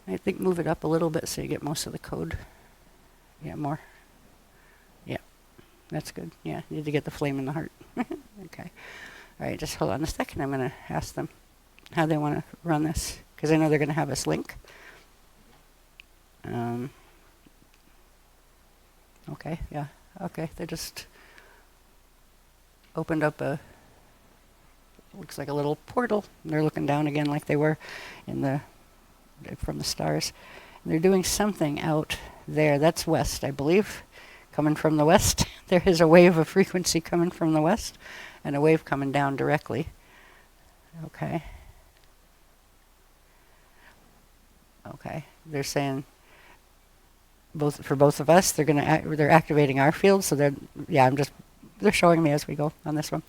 I think move it up a little bit so you get most of the code. Yeah, more. Yeah, that's good. Yeah, you need to get the flame in the heart. Okay. All right, just hold on a second. I'm going to ask them how they want to run this, because I know they're going to have us link. Okay, yeah. Okay, they just opened up a, looks like a little portal. They're looking down again like they were in the from the stars. And they're doing something out there. That's west, I believe, coming from the west. There is a wave of frequency coming from the west and a wave coming down directly. Okay. Okay. They're saying for both of us, they're activating our field, so they're showing me as we go on this one.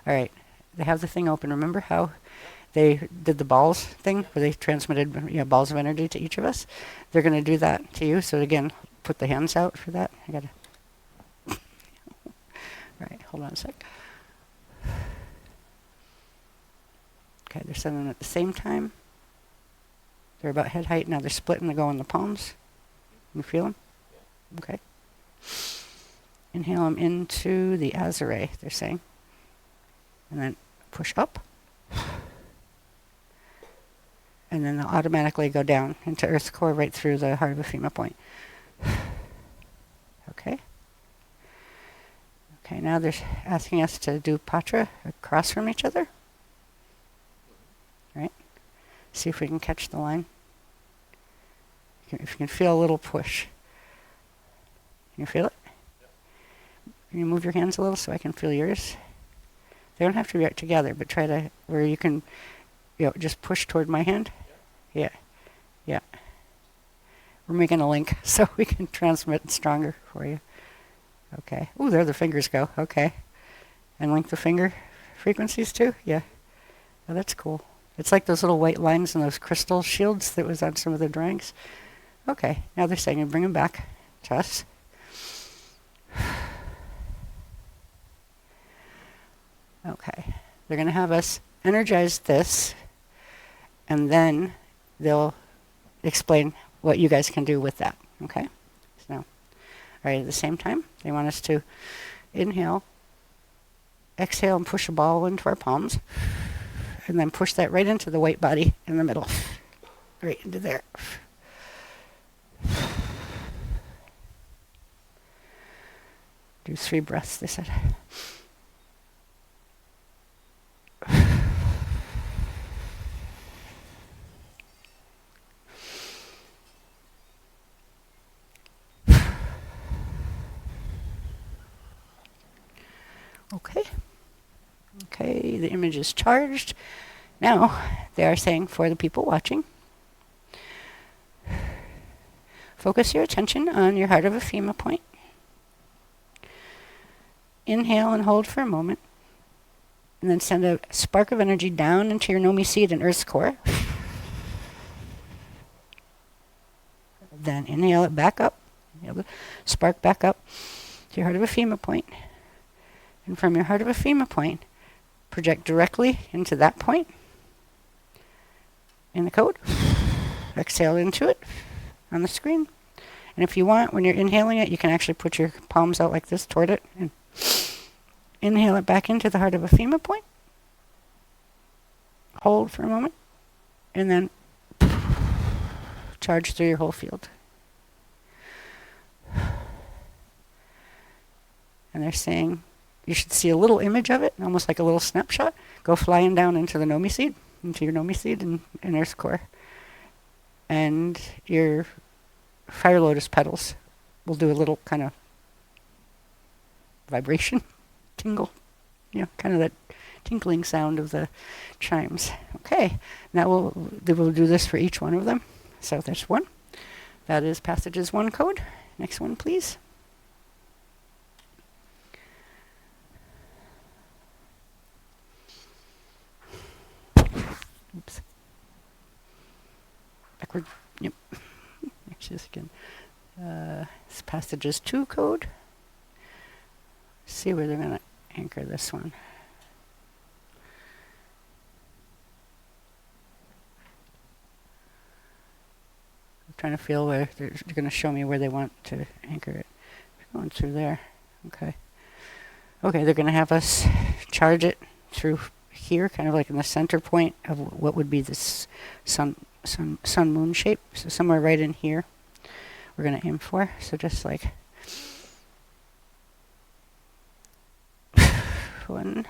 All right. They have the thing open. Remember how they did the balls thing where they transmitted balls of energy to each of us? They're going to do that to you. So again, put the hands out for that. I got to. All right, hold on a sec. Okay, they're sending them at the same time. They're about head height. Now they're splitting to go in the palms. You feel them? Okay. Inhale them into the ARI, they're saying. And then push up. And then they'll automatically go down into Earth's core right through the heart of Ephema point. Okay. Okay, now they're asking us to do Patra across from each other. Right? See if we can catch the line. If you can feel a little push. Can you feel it? Can you move your hands a little so I can feel yours? They don't have to be together, but try to, where you can, just push toward my hand. Yeah. Yeah. We're making a link so we can transmit stronger for you. Okay. Ooh, there the fingers go. Okay. And link the finger frequencies too? Yeah. Oh, that's cool. It's like those little white lines and those crystal shields that was on some of the drawings. Okay. Now they're saying, bring them back to us. Okay. They're going to have us energize this, and then they'll explain what you guys can do with that. Okay? So, all right, at the same time, they want us to inhale, exhale, and push a ball into our palms, and then push that right into the white body in the middle. Right into there. Do 3 breaths, they said. Okay. Okay, the image is charged. Now, they are saying for the people watching, focus your attention on your heart of Ephema point. Inhale and hold for a moment. And then send a spark of energy down into your Nomi seed and Earth's core. Then inhale it back up. Inhale the spark back up to your heart of Ephema point. And from your heart of Ephema point, project directly into that point in the code. Exhale into it on the screen. And if you want, when you're inhaling it, you can actually put your palms out like this toward it and inhale it back into the heart of Ephema point. Hold for a moment. And then charge through your whole field. And they're saying you should see a little image of it, almost like a little snapshot. Go flying down into the Nomi seed, into your Nomi seed and Earth's core. And your fire lotus petals will do a little kind of vibration, tingle, kind of that tinkling sound of the chimes. Okay, now they will do this for each one of them. So there's one. That is passages 1 code. Next one, please. Oops. Backward. Yep. Actually, this again. It's passages 2 code. See where they're going to anchor this one. trying to feel where they're going to show me where they want to anchor it. Going through there. Okay. Okay, they're going to have us charge it through here, kind of like in the center point of what would be this sun-moon shape. So somewhere right in here we're going to aim for. So just like 1,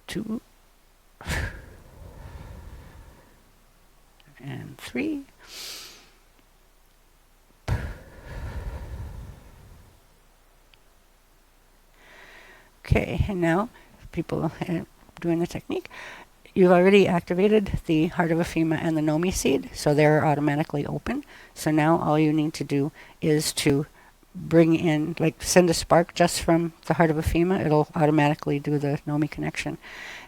2, and 3. Okay, and now people doing the technique, you've already activated the Heart of Ephema and the Nomi seed, so they're automatically open. So now all you need to do is to bring in, like send a spark just from the Heart of Ephema. It'll automatically do the Nomi connection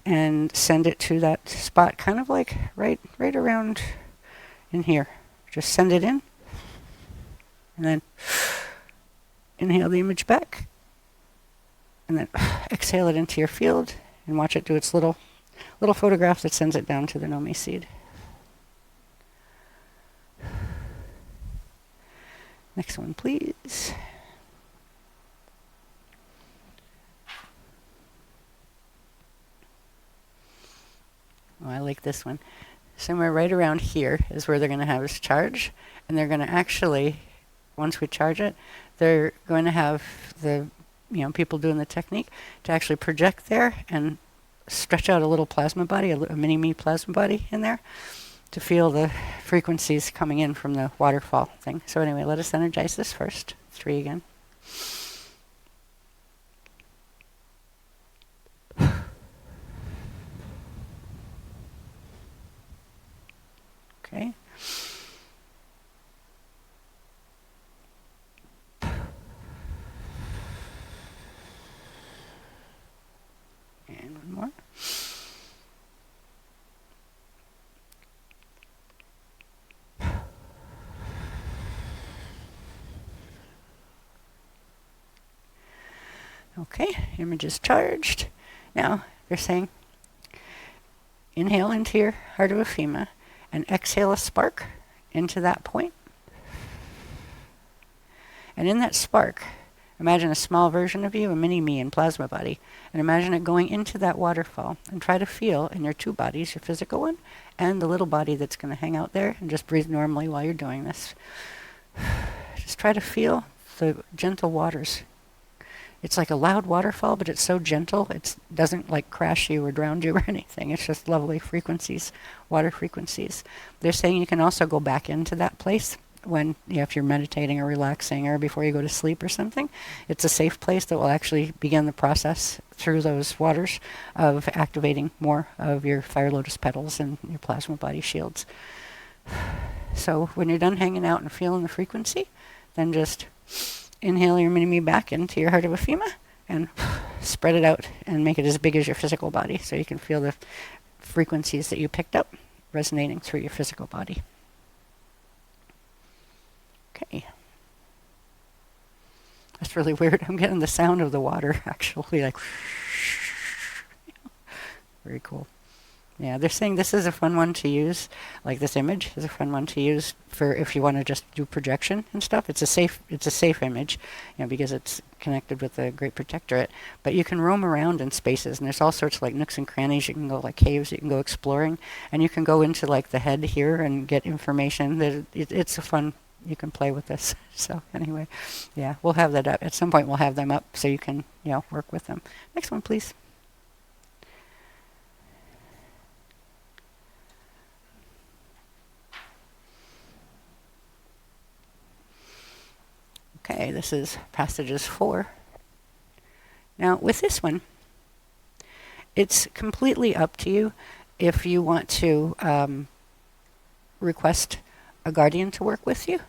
and send it to that spot, kind of like right around in here. Just send it in and then inhale the image back and then exhale it into your field and watch it do its little photograph that sends it down to the Nomi seed. Next one, please. Oh, I like this one. Somewhere right around here is where they're going to have us charge, and they're going to actually, once we charge it, they're going to have the people doing the technique to actually project there and stretch out a little plasma body, a mini-me plasma body in there to feel the frequencies coming in from the waterfall thing. So anyway, let us energize this first. 3 again. Okay. And one more. Okay, image is charged. Now, they're saying, inhale into your Heart of Ephema and exhale a spark into that point. And in that spark, imagine a small version of you, a mini-me in plasma body, and imagine it going into that waterfall. And try to feel in your 2 bodies, your physical one and the little body that's going to hang out there, and just breathe normally while you're doing this. Just try to feel the gentle waters. It's like a loud waterfall, but it's so gentle, it doesn't like crash you or drown you or anything. It's just lovely frequencies, water frequencies. They're saying you can also go back into that place when, if you're meditating or relaxing or before you go to sleep or something. It's a safe place that will actually begin the process through those waters of activating more of your fire lotus petals and your plasma body shields. So when you're done hanging out and feeling the frequency, then just inhale your mini-me back into your Heart of Ephema and spread it out and make it as big as your physical body so you can feel the frequencies that you picked up resonating through your physical body. Okay. That's really weird. I'm getting the sound of the water actually, like very cool. Yeah, they're saying this is a fun one to use, like this image is a fun one to use for if you want to just do projection and stuff. It's a safe image, because it's connected with the Great Protectorate. But you can roam around in spaces, and there's all sorts of like nooks and crannies. You can go like caves, you can go exploring, and you can go into like the head here and get information. It's a fun. You can play with this. So anyway, yeah, we'll have that up at some point. We'll have them up so you can work with them. Next one, please. Okay, this is passages 4. Now, with this one, it's completely up to you if you want to request a guardian to work with you.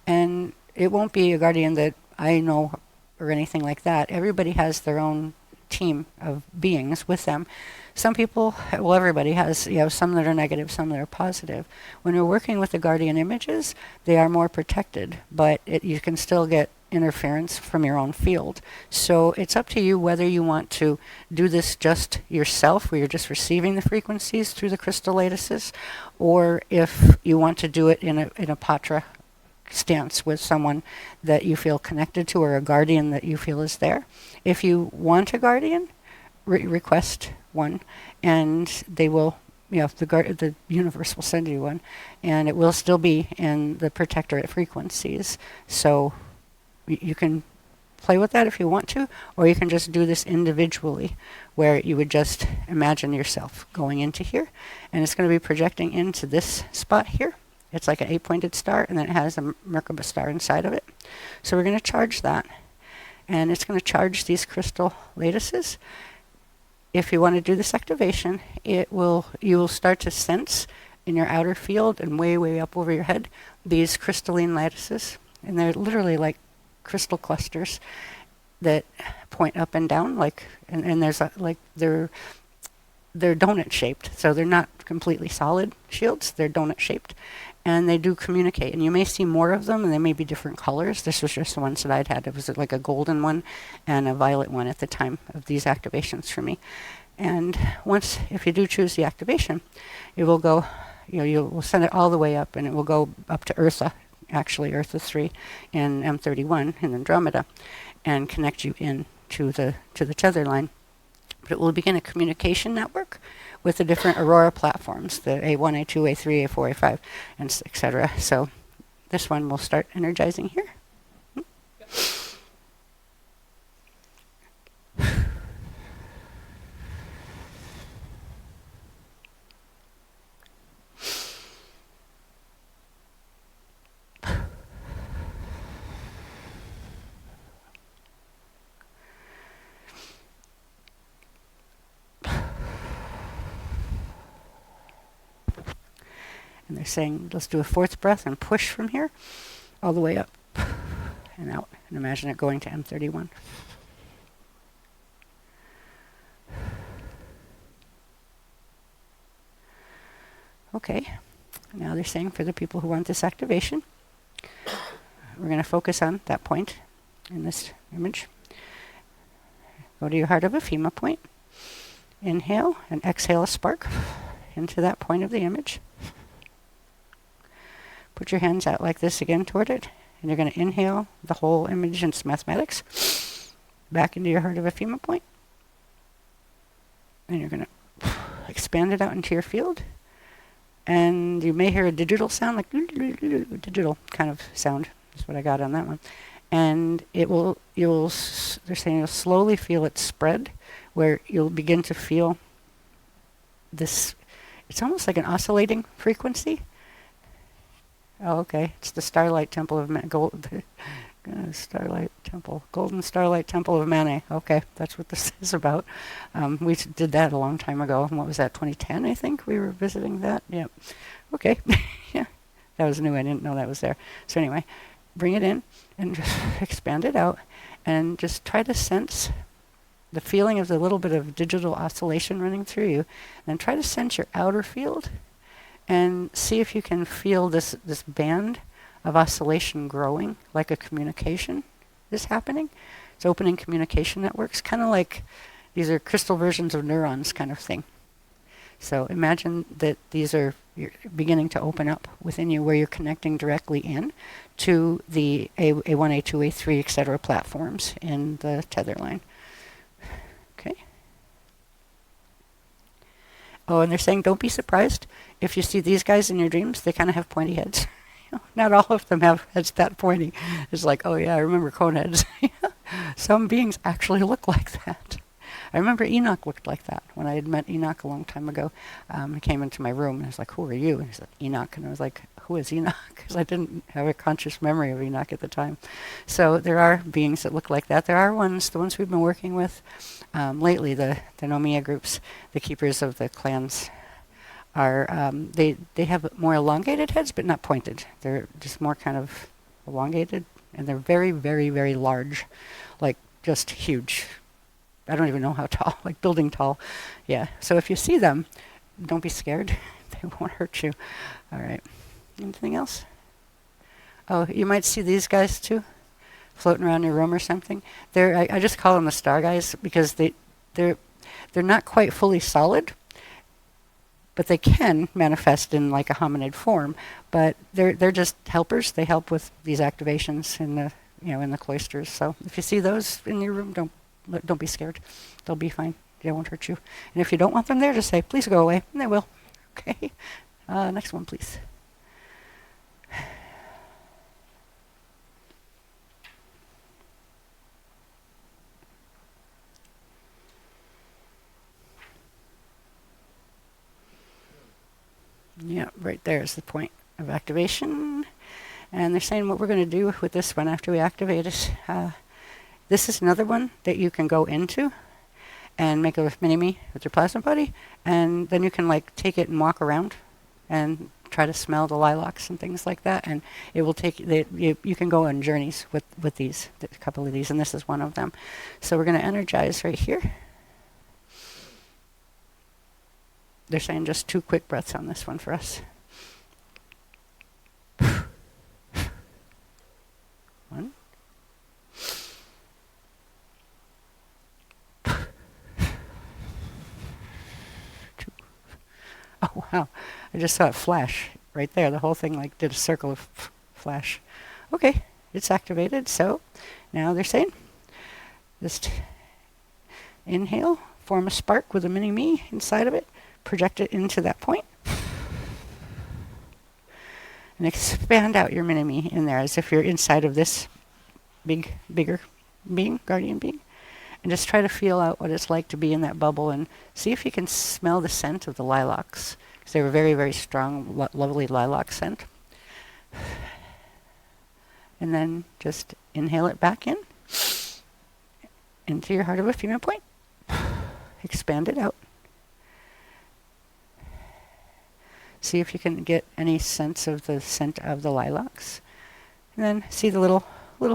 And it won't be a guardian that I know or anything like that. Everybody has their own team of beings with them. Some people, well, everybody has, some that are negative, some that are positive. When you're working with the guardian images, they are more protected, but you can still get interference from your own field. So it's up to you whether you want to do this just yourself, where you're just receiving the frequencies through the crystal lattices, or if you want to do it in a patra stance with someone that you feel connected to, or a guardian that you feel is there. If you want a guardian, request one, and they will, the universe will send you one, and it will still be in the protectorate frequencies. So you can play with that if you want to, or you can just do this individually, where you would just imagine yourself going into here, and it's going to be projecting into this spot here. It's like an 8-pointed star, and then it has a Merkaba star inside of it. So we're going to charge that, and it's going to charge these crystal lattices. If you want to do this activation, you will start to sense in your outer field and way, way up over your head these crystalline lattices, and they're literally like crystal clusters that point up and down, and there's they're donut shaped, so they're not completely solid shields. They're donut shaped, and they do communicate. And you may see more of them, and they may be different colors. This was just the ones that I'd had. It was like a golden one and a violet one at the time of these activations for me. And once, if you do choose the activation, it will go, you will send it all the way up, and it will go up to Eartha, actually Eartha 3 in M31 in Andromeda, and connect you in to the tether line. But it will begin a communication network with the different Aurora platforms, the A1, A2, A3, A4, A5, and etc. So this one will start energizing here. And they're saying, let's do a 4th breath and push from here all the way up and out. And imagine it going to M31. Okay, now they're saying for the people who want this activation, we're going to focus on that point in this image. Go to your heart of Ephema point. Inhale and exhale a spark into that point of the image. Put your hands out like this again toward it, and you're going to inhale the whole image in mathematics back into your heart of Ephema point. And you're going to expand it out into your field. And you may hear a digital sound, like digital kind of sound. That's what I got on that one. And they're saying you'll slowly feel it spread, where you'll begin to feel this, it's almost like an oscillating frequency. Oh, okay. It's the Starlight Temple of Starlight Temple, Golden Starlight Temple of Mane. Okay, that's what this is about. We did that a long time ago. What was that? 2010, I think we were visiting that. Yeah. Okay. Yeah, that was new. I didn't know that was there. So anyway, bring it in and just expand it out, and just try to sense the feeling of the little bit of digital oscillation running through you, and try to sense your outer field. And see if you can feel this band of oscillation growing, like a communication is happening. It's opening communication networks, kind of like these are crystal versions of neurons kind of thing. So imagine that you're beginning to open up within you, where you're connecting directly in to the A1, A2, A3, etc. platforms in the tether line. Okay. Oh, and they're saying don't be surprised if you see these guys in your dreams. They kind of have pointy heads. Not all of them have heads that pointy. It's like, oh yeah, I remember cone heads. Some beings actually look like that. I remember Enoch looked like that when I had met Enoch a long time ago. He came into my room and I was like, who are you? And he said, Enoch. And I was like, who is Enoch? Because I didn't have a conscious memory of Enoch at the time. So there are beings that look like that. There are the ones we've been working with lately, the Nomia groups, the keepers of the clans, are they have more elongated heads, but not pointed. They're just more kind of elongated, and they're very, very, very large, like just huge. I don't even know how tall, like building tall. Yeah, so if you see them, don't be scared. They won't hurt you. All right. Anything else? Oh, you might see these guys too. floating around your room or something. I just call them the star guys because they're not quite fully solid, but they can manifest in like a hominid form. But they're just helpers. They help with these activations in the in the cloisters. So if you see those in your room, don't be scared. They'll be fine. They won't hurt you. And if you don't want them there, just say, please go away, and they will. Okay. Next one, please. Yeah, right there is the point of activation. And they're saying what we're going to do with this one after we activate it. This is another one that you can go into and make a mini-me with your plasma body. And then you can like take it and walk around and try to smell the lilacs and things like that. And it will take, you can go on journeys with these, a couple of these, and this is one of them. So we're going to energize right here. They're saying just 2 quick breaths on this one for us. 1. 2. Oh, wow. I just saw it flash right there. The whole thing like did a circle of flash. Okay, it's activated. So now they're saying just inhale, form a spark with a mini-me inside of it. Project it into that point and expand out your mini-me in there as if you're inside of this bigger being, guardian being, and just try to feel out what it's like to be in that bubble and see if you can smell the scent of the lilacs, because they were very, very strong, lovely lilac scent. And then just inhale it back in into your heart of a female point. Expand it out. See if you can get any sense of the scent of the lilacs. And then see the little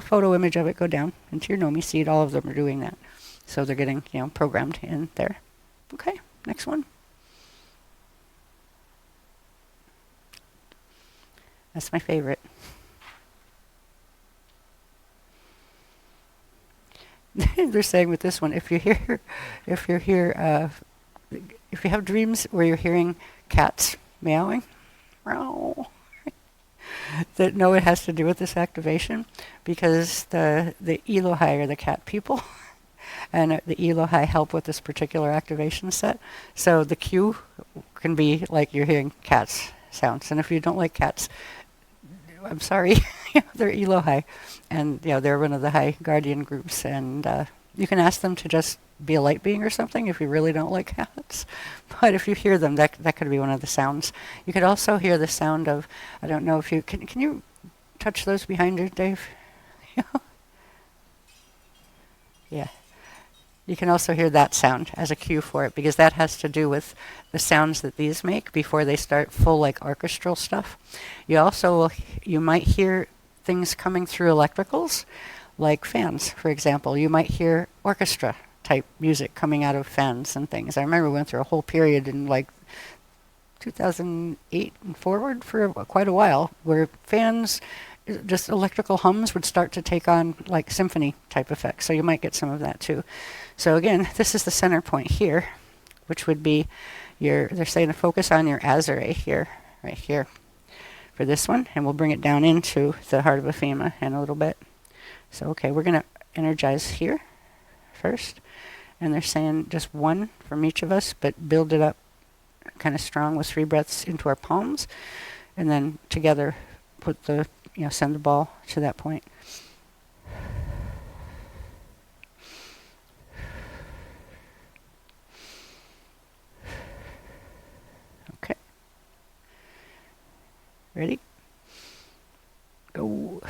photo image of it go down into your Nomi seed. All of them are doing that. So they're getting, programmed in there. Okay, next one. That's my favorite. They're saying with this one, if you have dreams where you're hearing cats meowing, meow, that know it has to do with this activation, because the Elohai are the cat people, and the Elohai help with this particular activation set. So the cue can be like you're hearing cats sounds, and if you don't like cats, I'm sorry, they're Elohai, and they're one of the high guardian groups, and you can ask them to just be a light being or something if you really don't like cats. But if you hear them, that could be one of the sounds. You could also hear the sound of, I don't know if you can you touch those behind you, Dave? Yeah. You can also hear that sound as a cue for it, because that has to do with the sounds that these make before they start full like orchestral stuff. You might hear things coming through electricals, like fans, for example. You might hear orchestra type music coming out of fans and things. I remember we went through a whole period in like 2008 and forward for quite a while where fans, just electrical hums, would start to take on like symphony type effects. So you might get some of that too. So again, this is the center point here, which would be they're saying to focus on your Azure here, right here for this one, and we'll bring it down into the heart of Ephema in a little bit. So okay, we're going to energize here first, and they're saying just 1 from each of us, but build it up kind of strong with 3 breaths into our palms, and then together put the, send the ball to that point. Okay. Ready? Go.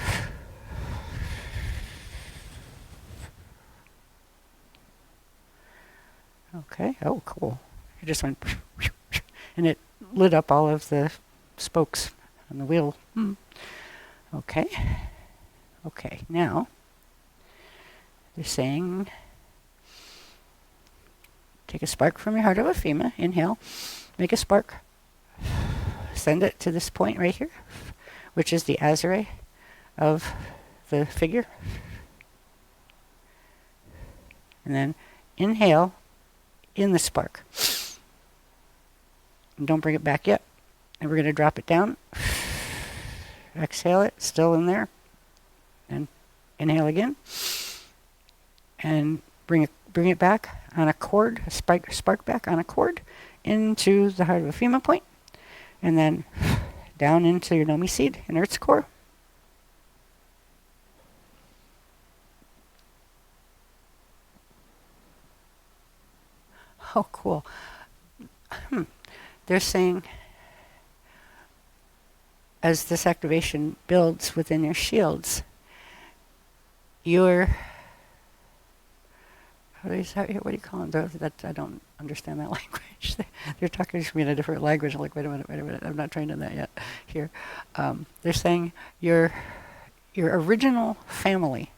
Okay. Oh, cool. It just went, and it lit up all of the spokes on the wheel. Okay. Okay. Now, they're saying, take a spark from your heart of Ephema. Inhale. Make a spark. Send it to this point right here, which is the Azure of the figure. And then inhale in the spark. And don't bring it back yet. And we're going to drop it down. Exhale it, still in there. And inhale again. And bring it back on a cord, spark back on a cord into the heart of a FEMA point. And then down into your Nomi seed in Earth's core. Oh, cool. They're saying as this activation builds within your shields, your, what do you call them? I don't understand that language. They're talking to me in a different language. I'm like, wait a minute. I'm not trained in that yet here. They're saying your original family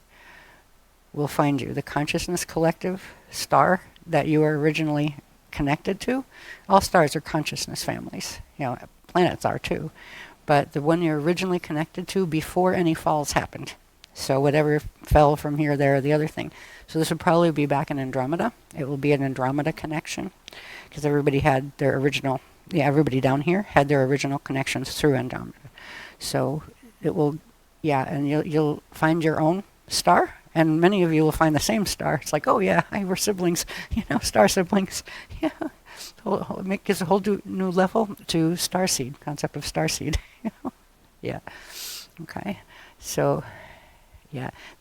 will find you. The consciousness collective star that you were originally connected to. All stars are consciousness families. Planets are too. But the one you're originally connected to before any falls happened. So whatever fell from here, there, or the other thing. So this would probably be back in Andromeda. It will be an Andromeda connection. Because everybody had their original, everybody down here had their original connections through Andromeda. So it will, and you'll find your own star. And many of you will find the same star. It's like, oh yeah, we're siblings, star siblings. Yeah. It gives a whole new level to starseed, concept of starseed. Yeah. Okay. So,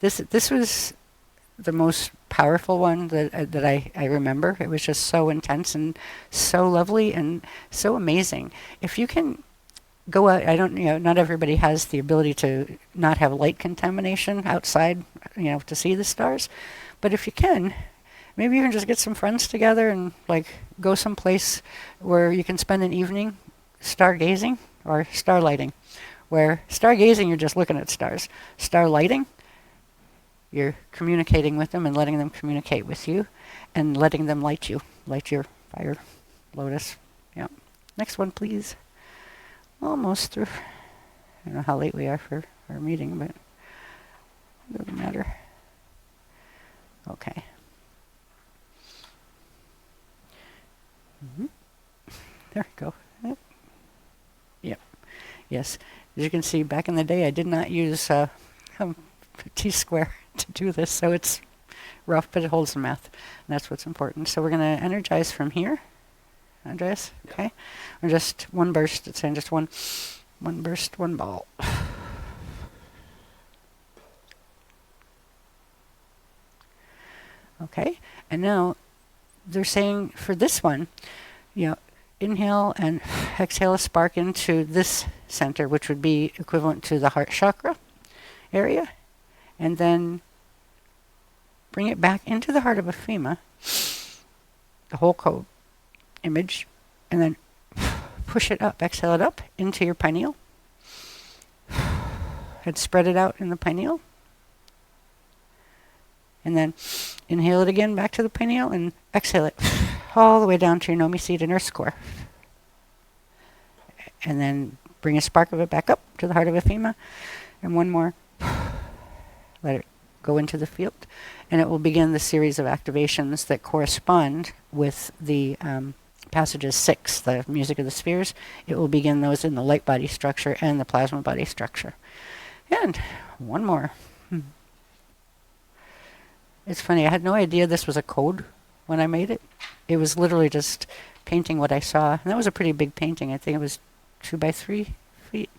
this was the most powerful one that I remember. It was just so intense and so lovely and so amazing. If you can go out, not everybody has the ability to not have light contamination outside, to see the stars. But if you can, maybe you can just get some friends together and go someplace where you can spend an evening stargazing or starlighting. Where stargazing, you're just looking at stars. Starlighting, you're communicating with them and letting them communicate with you and letting them light you. Light your fire, lotus. Yeah. Next one, please. Almost through. I don't know how late we are for our meeting, but it doesn't matter. Okay. There we go. Yep. Yes. As you can see, back in the day, I did not use T-square to do this, so it's rough, but it holds the math, and that's what's important. So we're going to energize from here. Andreas? Okay. Or just one burst. It's saying just one burst, one ball. Okay. And now they're saying for this one, inhale and exhale a spark into this center, which would be equivalent to the heart chakra area. And then bring it back into the heart of a FEMA, the whole code image, and then push it up, exhale it up into your pineal. And spread it out in the pineal. And then inhale it again back to the pineal and exhale it all the way down to your Nomi seed and Earth's core. And then bring a spark of it back up to the heart of a FEMA. And one more. Let it go into the field. And it will begin the series of activations that correspond with the passages 6, the music of the spheres. It will begin those in the light body structure and the plasma body structure. And one more. It's funny, I had no idea this was a code when I made it. It was literally just painting what I saw. And that was a pretty big painting. I think it was 2 by 3 feet.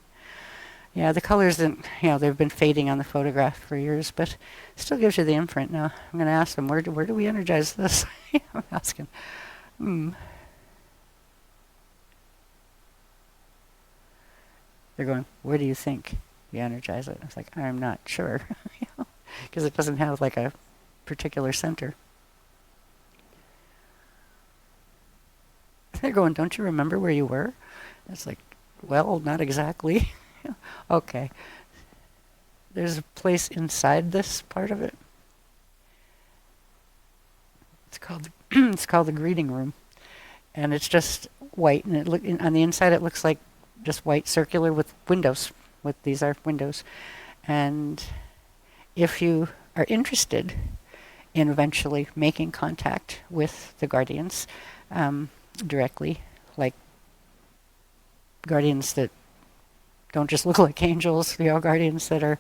Yeah, the colors didn't, they've been fading on the photograph for years, but it still gives you the imprint now. I'm going to ask them, where do we energize this? I'm asking. They're going, where do you think we energize it? I was like, I'm not sure. Because it doesn't have a particular center. They're going, don't you remember where you were? It's like, well, not exactly. Okay. There's a place inside this part of it. It's called the greeting room. And it's just white, and on the inside it looks like just white circular with windows. These are windows. And if you are interested in eventually making contact with the guardians directly, like guardians that don't just look like angels, guardians that are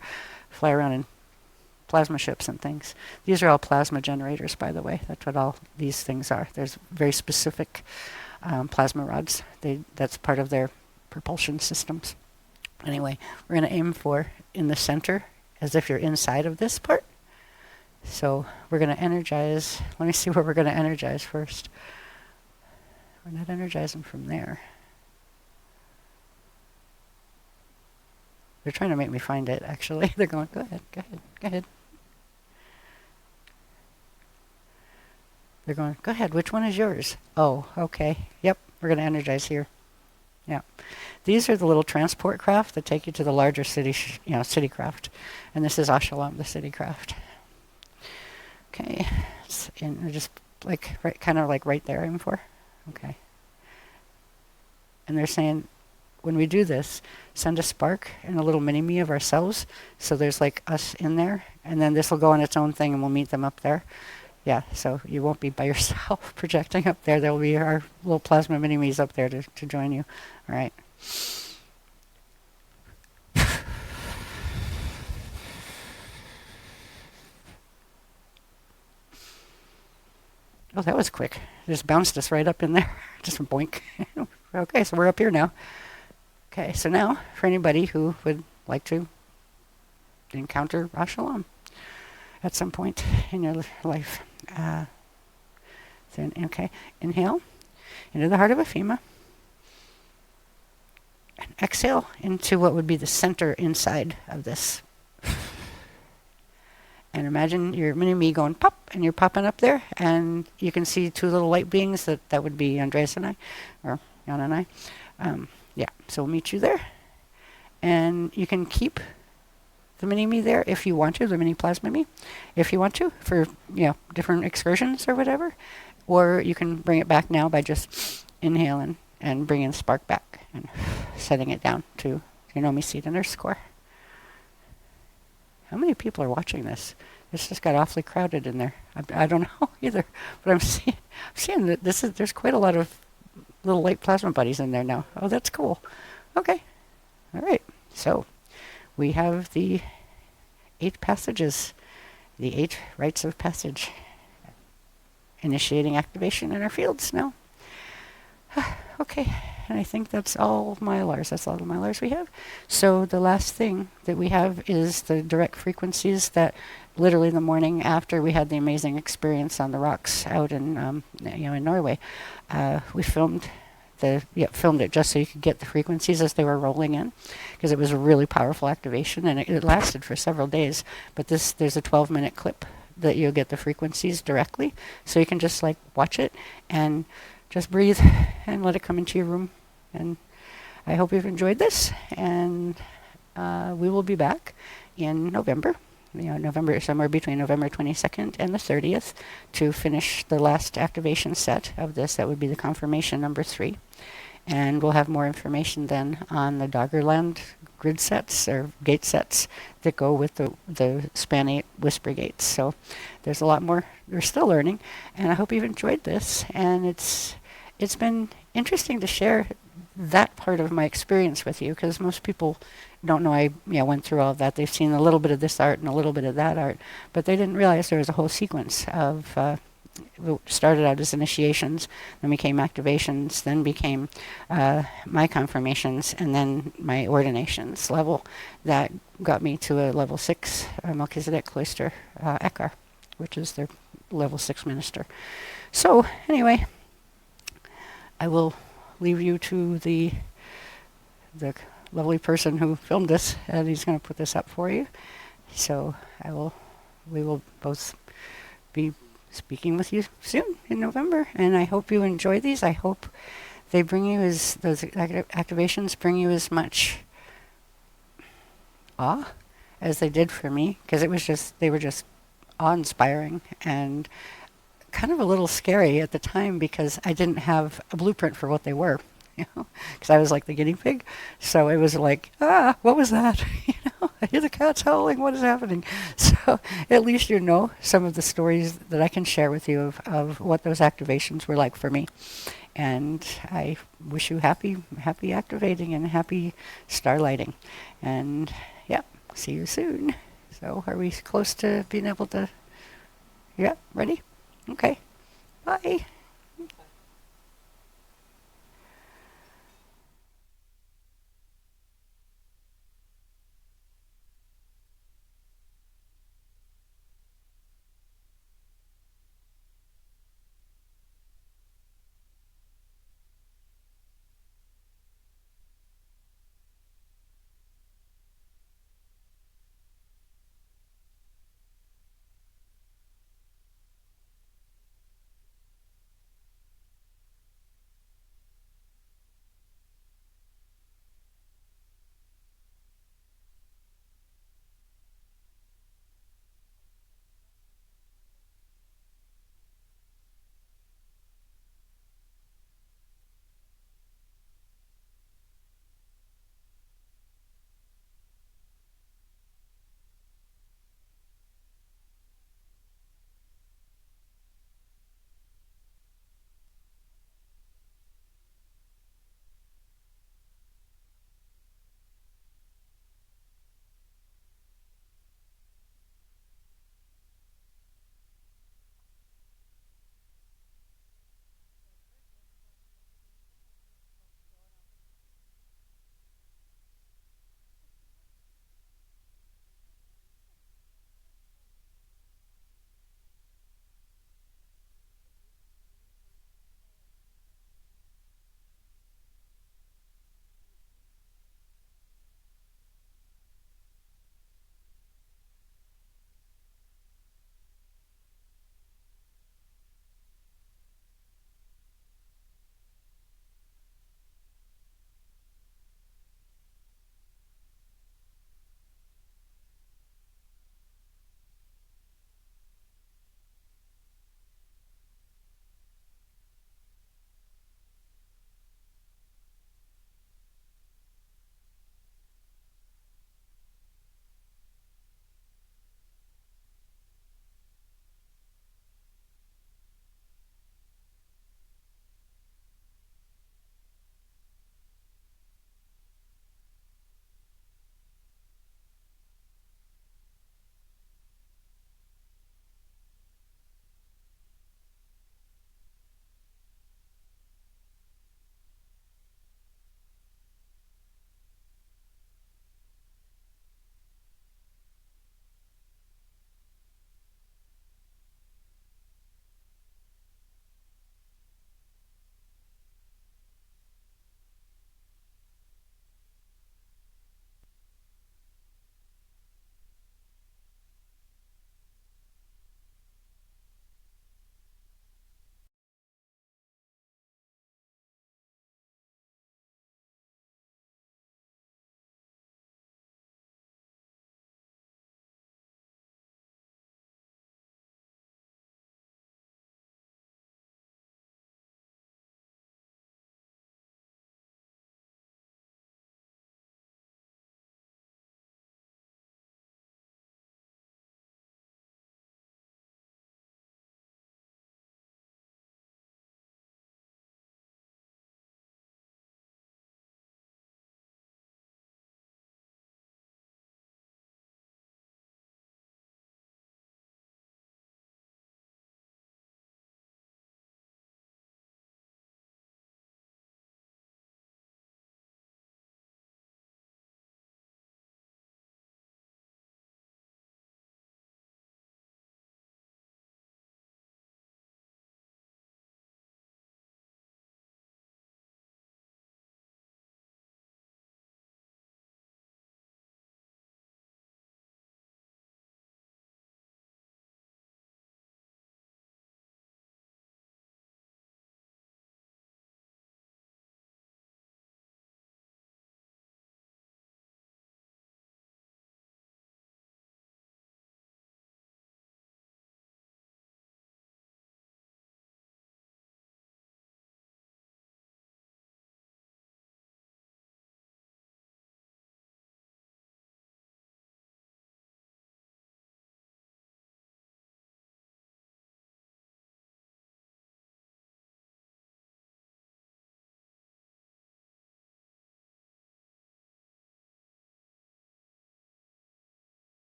fly around in plasma ships and things. These are all plasma generators, by the way. That's what all these things are. There's very specific plasma rods. That's part of their propulsion systems. Anyway, we're going to aim for in the center, as if you're inside of this part. So we're going to energize. Let me see where we're going to energize first. We're not energizing from there. They're trying to make me find it, actually. They're going, go ahead, go ahead, go ahead. They're going, go ahead, which one is yours? Oh, okay. Yep, we're going to energize here. Yeah. These are the little transport craft that take you to the larger city, city craft. And this is Ashalam, the city craft. Okay. And just like, kind of like right there, aim for. Okay. And they're saying, when we do this, send a spark and a little mini-me of ourselves. So there's like us in there. And then this will go on its own thing and we'll meet them up there. Yeah, so you won't be by yourself projecting up there. There will be our little plasma mini-me's up there to join you. All right. Oh, that was quick. Just bounced us right up in there. Just boink. Okay, so we're up here now. Okay, so now, for anybody who would like to encounter Ashalam at some point in your life. Then, okay, inhale into the heart of Ephema. And exhale into what would be the center inside of this. And imagine your mini-me going pop, and you're popping up there, and you can see two little light beings. That would be Andreas and I, or Jan and I. Yeah, so we'll meet you there. And you can keep the mini-me there if you want to, the mini plasma me, if you want to, for different excursions or whatever. Or you can bring it back now by just inhaling and bringing the spark back and setting it down to your Nomi seed and Earth core. How many people are watching this? It's just got awfully crowded in there. I don't know either, but I'm seeing that there's quite a lot of little light plasma buddies in there now. Oh, that's cool. Okay. All right. So we have the 8 passages, the 8 rites of passage, initiating activation in our fields now. Okay. And I think that's all Mylars. That's all the Mylars we have. So the last thing that we have is the direct frequencies that literally the morning after we had the amazing experience on the rocks out in in Norway, we filmed it just so you could get the frequencies as they were rolling in, because it was a really powerful activation, and it lasted for several days. But there's a 12-minute clip that you'll get the frequencies directly, so you can just like watch it and just breathe and let it come into your room. And I hope you've enjoyed this, and we will be back in November. November, somewhere between November 22nd and the 30th, to finish the last activation set of this. That would be the confirmation number 3. And we'll have more information then on the Doggerland grid sets or gate sets that go with the Span 8 Whisper gates. So there's a lot more we're still learning, and I hope you've enjoyed this. And it's been interesting to share that part of my experience with you, because most people don't know I went through all of that. They've seen a little bit of this art and a little bit of that art, but they didn't realize there was a whole sequence of started out as initiations, then became activations, then became my confirmations, and then my ordinations level that got me to a level 6 Melchizedek Cloister Ekar, which is their level 6 minister. So anyway, I will leave you to the lovely person who filmed this, and he's going to put this up for you. So we will both be speaking with you soon in November, and I hope you enjoy these. I hope they bring you those activations bring you as much awe as they did for me, because they were just awe-inspiring and kind of a little scary at the time, because I didn't have a blueprint for what they were, because I was like the guinea pig. So it was like, what was that? know, I hear the cats howling. What is happening? So at least you know some of the stories that I can share with you of what those activations were like for me. And I wish you happy activating and happy starlighting. And yeah, see you soon. So are we close to being able to, yeah, ready? Okay, bye.